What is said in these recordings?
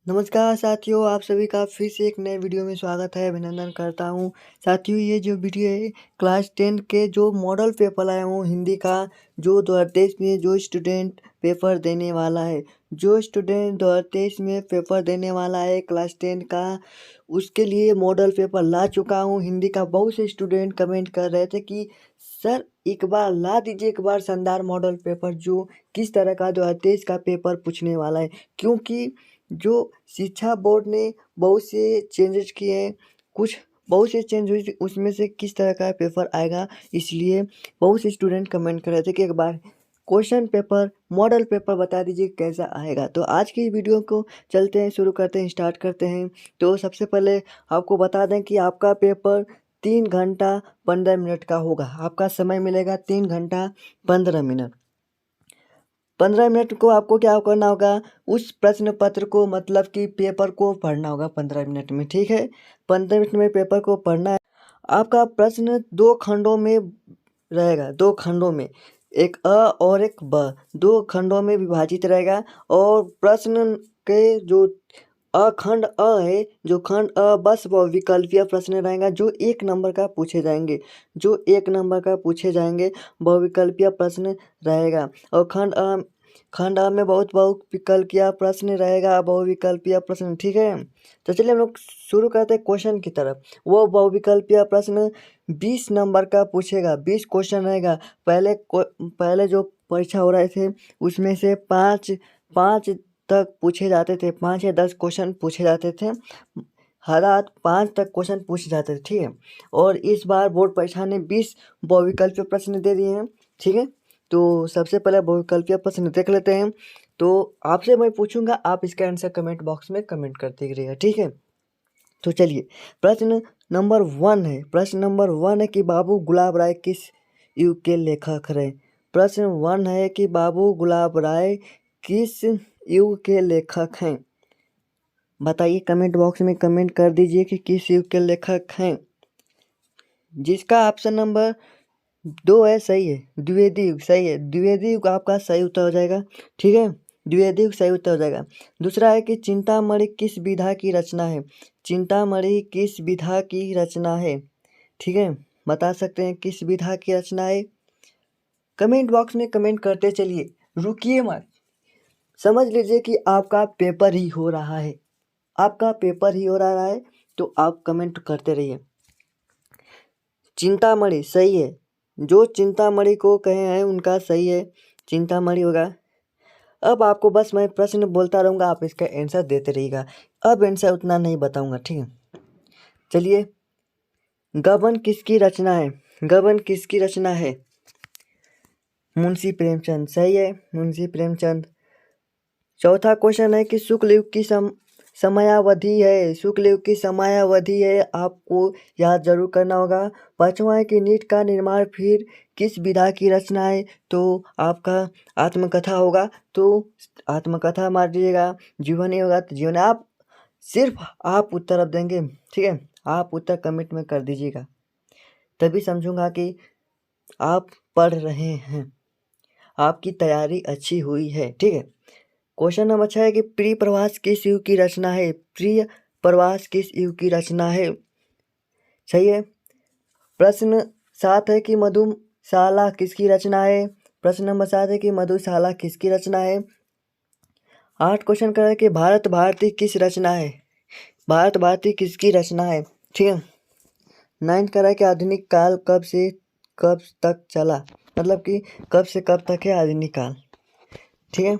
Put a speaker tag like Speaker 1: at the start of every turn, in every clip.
Speaker 1: नमस्कार साथियों, आप सभी का फिर से एक नए वीडियो में स्वागत है। अभिनंदन करता हूँ। साथियों, ये जो वीडियो है क्लास 10 के जो मॉडल पेपर आया हूँ हिंदी का, जो 2023 में जो स्टूडेंट पेपर देने वाला है, जो स्टूडेंट 2023 में पेपर देने वाला है क्लास 10 का, उसके लिए मॉडल पेपर ला चुका हूँ हिंदी का। बहुत से स्टूडेंट कमेंट कर रहे थे कि सर एक बार ला दीजिए, एक बार शानदार मॉडल पेपर जो किस तरह का 2023 का पेपर पूछने वाला है, क्योंकि जो शिक्षा बोर्ड ने बहुत से चेंजेस किए हैं, कुछ बहुत से चेंज हुई, उसमें से किस तरह का पेपर आएगा, इसलिए बहुत से स्टूडेंट कमेंट कर रहे थे कि एक बार क्वेश्चन पेपर मॉडल पेपर बता दीजिए कैसा आएगा। तो आज की वीडियो को चलते हैं, शुरू करते हैं, स्टार्ट करते हैं। तो सबसे पहले आपको बता दें कि आपका पेपर 3 घंटा 15 मिनट का होगा। आपका समय मिलेगा 3 घंटा 15 मिनट। 15 मिनट को आपको क्या करना होगा, उस प्रश्न पत्र को मतलब कि पेपर को पढ़ना होगा 15 मिनट में। ठीक है, 15 मिनट में पेपर को पढ़ना है। आपका प्रश्न 2 खंडों में रहेगा, 2 खंडों में, एक अ और एक ब, 2 खंडों में विभाजित रहेगा। और प्रश्न के जो खंड अ है, जो खंड अ बस वो विकल्पीय प्रश्न रहेगा, जो 1 नंबर का पूछे जाएंगे, जो 1 नंबर का पूछे जाएंगे वह विकल्पीय प्रश्न रहेगा। और खंड अ में बहुत बहुत विकल्पीय प्रश्न रहेगा, बहुविकल्पीय प्रश्न। ठीक है, तो चलिए हम लोग शुरू करते हैं क्वेश्चन की तरफ। वो बहुविकल्पीय प्रश्न 20 नंबर का पूछेगा, 20 क्वेश्चन रहेगा। पहले जो परीक्षा हो रहे थे उसमें से पाँच पाँच तक पूछे जाते थे, 5 या 10 क्वेश्चन पूछे जाते थे। हर रात 5 तक क्वेश्चन पूछे जाते थे। ठीक है, और इस बार बोर्ड परीक्षा ने 20 बहुविकल्पीय प्रश्न दे दिए हैं। ठीक है, तो सबसे पहले बहुविकल्पीय प्रश्न देख लेते हैं। तो आपसे मैं पूछूंगा, आप इसका आंसर कमेंट बॉक्स में कमेंट करते रहिएगा। ठीक है, तो चलिए प्रश्न नंबर 1 है। प्रश्न नंबर 1 है कि बाबू गुलाब राय किस युग के लेखक रहे। प्रश्न 1 है कि बाबू गुलाब राय किस युग के लेखक हैं। बताइए, कमेंट बॉक्स में कमेंट कर दीजिए कि किस युग के लेखक हैं। जिसका ऑप्शन नंबर 2 है सही है, द्विवेदी युग सही है। द्विवेदी युग आपका सही उत्तर हो जाएगा। ठीक है, द्विवेदी युग सही उत्तर हो जाएगा। दूसरा है कि चिंतामणि किस विधा की रचना है। चिंतामणि किस विधा की रचना है। ठीक है, बता सकते हैं किस विधा की रचना है। कमेंट बॉक्स में कमेंट करते चलिए, रुकिए मत। समझ लीजिए कि आपका पेपर ही हो रहा है, आपका पेपर ही हो रहा है, तो आप कमेंट करते रहिए। चिंतामणि सही है, जो चिंतामणि को कहे हैं उनका सही है, चिंतामणि होगा। अब आपको बस मैं प्रश्न बोलता रहूँगा, आप इसका आंसर देते रहिएगा। अब आंसर उतना नहीं बताऊँगा। ठीक है, चलिए, गबन किसकी रचना है। गबन किसकी रचना है। मुंशी प्रेमचंद सही है, मुंशी प्रेमचंद। चौथा क्वेश्चन है कि शुक्ल युग की समयावधि है। शुक्ल युग की समयावधि है, आपको याद जरूर करना होगा। पांचवा है कि नीट का निर्माण फिर किस विधा की रचना है। तो आपका आत्मकथा होगा, तो आत्मकथा मार दीजिएगा। जीवनी होगा तो जीवनी। आप सिर्फ आप उत्तर अब देंगे। ठीक है, आप उत्तर कमेंट में कर दीजिएगा, तभी समझूंगा कि आप पढ़ रहे हैं, आपकी तैयारी अच्छी हुई है। ठीक है, क्वेश्चन नंबर 6 है कि प्रिय प्रवास किस युग की रचना है। प्रिय प्रवास किस युग की रचना है। सही है। प्रश्न 7 है कि मधुशाला किसकी रचना है। प्रश्न नंबर 7 है कि मधुशाला किसकी रचना है। 8 क्वेश्चन कर रहा है कि भारत भारती किस रचना है। भारत भारती किसकी रचना है। ठीक है। 9 कर रहा है कि आधुनिक काल कब से कब तक चला, मतलब कि कब से कब तक है आधुनिक काल। ठीक है।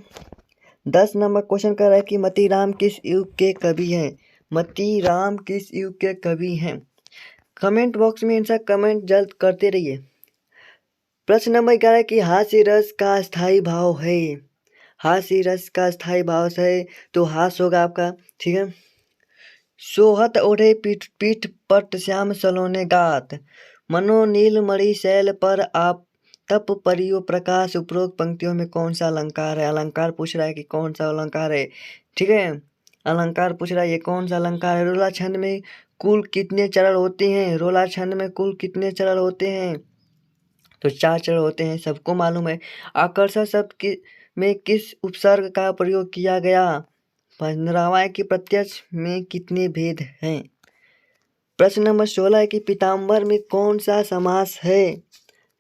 Speaker 1: 10 नंबर क्वेश्चन कर रहा है कि मतीराम किस युग के कवि हैं। मतीराम किस युग के कवि हैं। कमेंट बॉक्स में इनसा कमेंट जल्द करते रहिए। प्रश्न नंबर 11 है कि हास्य रस का स्थायी भाव है। हास्य रस का स्थायी भाव है, तो हास होगा आपका। ठीक है। सोहत ओढ़े पीठ पीठ पट श्याम सलोने गात, मनो नील मणि शैल पर आप तप परियो प्रकाश। उपरोक्त पंक्तियों में कौन सा अलंकार है। अलंकार पूछ रहा है कि कौन सा अलंकार है। ठीक है, अलंकार पूछ रहा है ये कौन सा अलंकार है। रोला छंद में कुल कितने चरण होते हैं। रोला छंद में कुल कितने चरण होते हैं, तो 4 चरण होते हैं, सबको मालूम है। आकर्षण शब्द में किस उपसर्ग का प्रयोग किया गया। 15वां है कि प्रत्यक्ष में कितने भेद हैं। प्रश्न नंबर 16 है कि पीताम्बर में कौन सा समास है।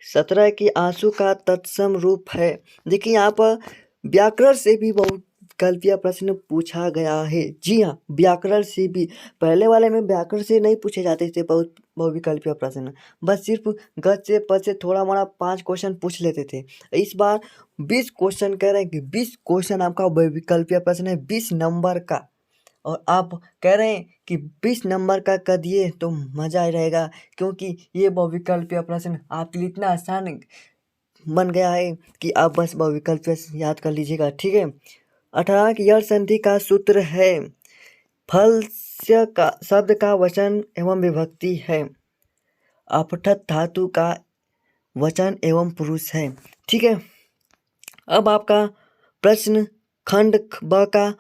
Speaker 1: 17 की आंसू का तत्सम रूप है। देखिए यहाँ पर व्याकरण से भी बहुत कल्पीय प्रश्न पूछा गया है। जी हाँ, व्याकरण से भी। पहले वाले में व्याकरण से नहीं पूछे जाते थे बहुत बहुविकल्पीय प्रश्न, बस सिर्फ गद से पद से थोड़ा मोड़ा 5 क्वेश्चन पूछ लेते थे। इस बार 20 क्वेश्चन कह रहे हैं कि 20 क्वेश्चन आपका बहुविकल्पीय प्रश्न है 20 नंबर का, और आप कह रहे हैं कि 20 नंबर का कर दिए तो मज़ा ही रहेगा, क्योंकि ये बहुविकल्पीय प्रश्न आपके लिए इतना आसान बन गया है कि आप बस बहुविकल्पीय याद कर लीजिएगा। ठीक है। 18 की यह संधि का सूत्र है। फल से का शब्द का वचन एवं विभक्ति है। अपठत धातु का वचन एवं पुरुष है। ठीक है। अब आपका प्रश्न खंड ब का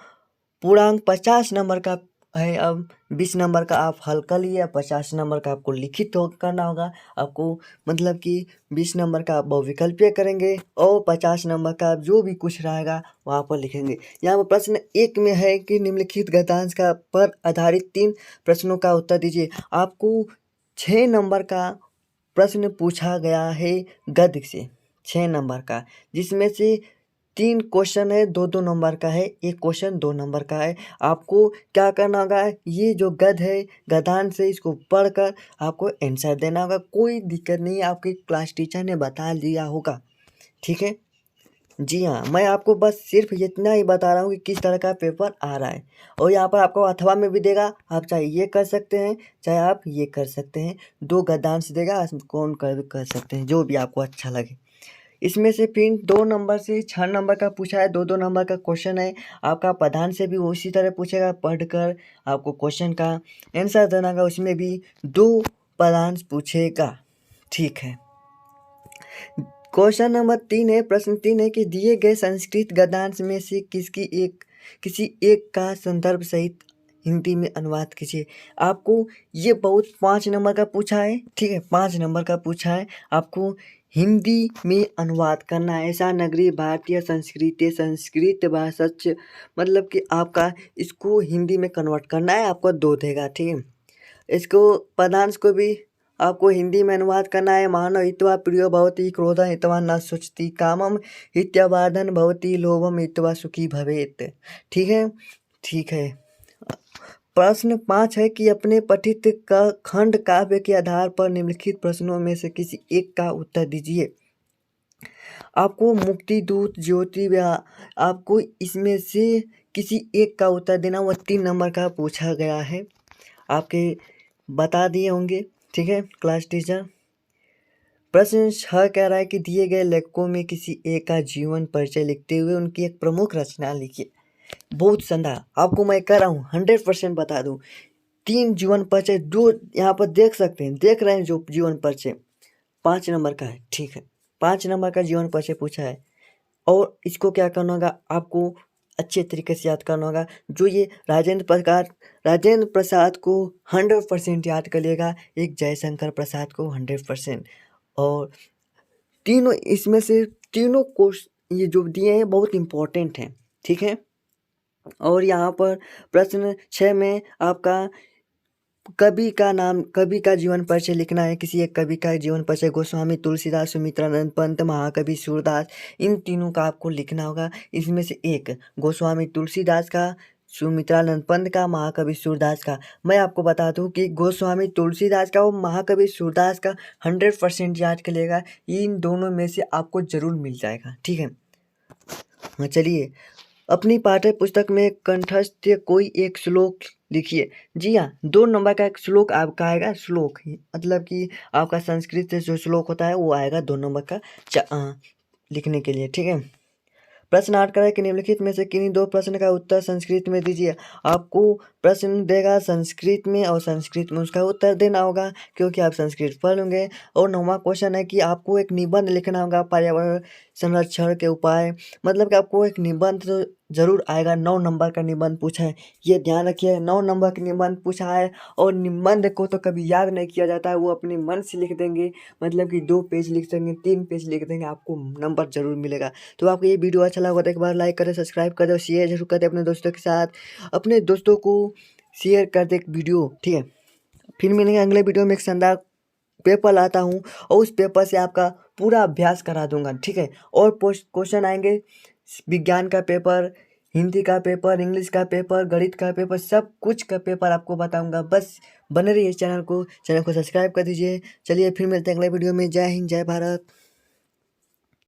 Speaker 1: पूर्णांक 50 नंबर का है। अब 20 नंबर का आप हल कर लिए, 50 नंबर का आपको लिखित करना होगा। आपको मतलब कि 20 नंबर का आप बहुविकल्पीय करेंगे और 50 नंबर का आप जो भी कुछ रहेगा वहाँ पर लिखेंगे। यहाँ पर प्रश्न 1 में है कि निम्नलिखित गद्यांश का पर आधारित 3 प्रश्नों का उत्तर दीजिए। आपको 6 नंबर का प्रश्न पूछा गया है गद्य से, 6 नंबर का, जिसमें से 3 क्वेश्चन है 2-2 नंबर का है, 1 क्वेश्चन 2 नंबर का है। आपको क्या करना होगा, ये जो गद्य है गद्यांश से इसको पढ़कर आपको आंसर देना होगा। कोई दिक्कत नहीं है, आपके क्लास टीचर ने बता दिया होगा। ठीक है। जी हाँ, मैं आपको बस सिर्फ इतना ही बता रहा हूँ कि किस तरह का पेपर आ रहा है। और यहाँ पर आपको अथवा में भी देगा, आप चाहे ये कर सकते हैं चाहे आप ये कर सकते हैं। 2 गद्यांश देगा, कौन कर सकते हैं, जो भी आपको अच्छा लगे। इसमें से फिर 2 नंबर से 6 नंबर का पूछा है, 2-2 नंबर का क्वेश्चन है। आपका प्रधान से भी उसी तरह पूछेगा, पढ़कर आपको क्वेश्चन का आंसर देना होगा। उसमें भी 2 पदांश पूछेगा। ठीक है। क्वेश्चन नंबर 3 है, प्रश्न 3 है कि दिए गए संस्कृत गद्यांश में से किसी एक का संदर्भ सहित हिंदी में अनुवाद कीजिए। आपको ये बहुत 5 नंबर का पूछा है। ठीक है, 5 नंबर का पूछा है। आपको हिंदी में अनुवाद करना है। ऐसा नगरीय भारतीय संस्कृति संस्कृत भाषा, मतलब कि आपका इसको हिंदी में कन्वर्ट करना है। आपको 2 देगा। ठीक है। इसको पदांश को भी आपको हिंदी में अनुवाद करना है। मानव हित्वा प्रियो भवति, क्रोध हित्वा न शुचति, कामम हित्यावादन भवति, लोभम हित्वा सुखी भवेत्। ठीक है। ठीक है। प्रश्न 5 है कि अपने पठित का खंड काव्य के आधार पर निम्नलिखित प्रश्नों में से किसी एक का उत्तर दीजिए। आपको मुक्ति दूत, ज्योति, आपको इसमें से किसी एक का उत्तर देना। वह 3 नंबर का पूछा गया है, आपके बता दिए होंगे। ठीक है, क्लास टीचर। प्रश्न 6 कह रहा है कि दिए गए लेखकों में किसी एक का जीवन परिचय लिखते हुए उनकी एक प्रमुख रचना लिखिए। बहुत शानदार, आपको मैं कह रहा हूँ 100% बता दूँ। 3 जीवन परिचय, 2 यहाँ पर देख सकते हैं, देख रहे हैं जो जीवन परिचय 5 नंबर का है। ठीक है, 5 नंबर का जीवन परिचय पूछा है, और इसको क्या करना होगा, आपको अच्छे तरीके से याद करना होगा। जो ये राजेंद्र प्रसाद को 100% याद कर लेगा, एक जयशंकर प्रसाद को 100%। और तीनों इसमें से तीनों क्वेश्चन ये जो दिए हैं बहुत इम्पोर्टेंट हैं। ठीक है। और यहाँ पर प्रश्न 6 में आपका कवि का नाम, कवि का जीवन परिचय लिखना है। किसी एक कवि का जीवन परिचय, गोस्वामी तुलसीदास, सुमित्रानंद पंत, महाकवि सूरदास, इन तीनों का आपको लिखना होगा। इसमें से एक गोस्वामी तुलसीदास का, सुमित्रानंद पंत का, महाकवि सूरदास का। मैं आपको बता दूं कि गोस्वामी तुलसीदास का और महाकवि सूरदास का 100% याद कर लेगा। इन दोनों में से आपको जरूर मिल जाएगा। ठीक है। हाँ, चलिए अपनी पाठ्य पुस्तक में कंठस्थ कोई एक श्लोक लिखिए। जी हाँ, 2 नंबर का एक श्लोक आपका आएगा। श्लोक मतलब कि आपका संस्कृत से जो श्लोक होता है वो आएगा 2 नंबर का लिखने के लिए। ठीक है। प्रश्न 8 का है कि निम्नलिखित में से किन्हीं 2 प्रश्न का उत्तर संस्कृत में दीजिए। आपको प्रश्न देगा संस्कृत में और संस्कृत में उसका उत्तर देना होगा, क्योंकि आप संस्कृत पढ़ लेंगे। और 9वां क्वेश्चन है कि आपको एक निबंध लिखना होगा पर्यावरण संरक्षण के उपाय, मतलब कि आपको एक निबंध ज़रूर आएगा। 9 नंबर का निबंध पूछा है, ये ध्यान रखिए। 9 नंबर का निबंध पूछा है और निबंध को तो कभी याद नहीं किया जाता है, वो अपने मन से लिख देंगे। मतलब कि 2 पेज लिख देंगे, 3 पेज लिख देंगे, आपको नंबर ज़रूर मिलेगा। तो आपको ये वीडियो अच्छा लगा तो एक बार लाइक करें, सब्सक्राइब कर दें और शेयर ज़रूर कर दें अपने दोस्तों के साथ। अपने दोस्तों को शेयर कर दें वीडियो, ठीक है। फिर मिलेंगे अगले वीडियो में। एक शानदार पेपर लाता हूँ और उस पेपर से आपका पूरा अभ्यास करा दूंगा, ठीक है। और पोस्ट क्वेश्चन आएंगे, विज्ञान का पेपर, हिंदी का पेपर, इंग्लिश का पेपर, गणित का पेपर, सब कुछ का पेपर आपको बताऊंगा। बस बने रहिए चैनल को सब्सक्राइब कर दीजिए। चलिए फिर मिलते हैं अगले वीडियो में। जय हिंद, जय भारत।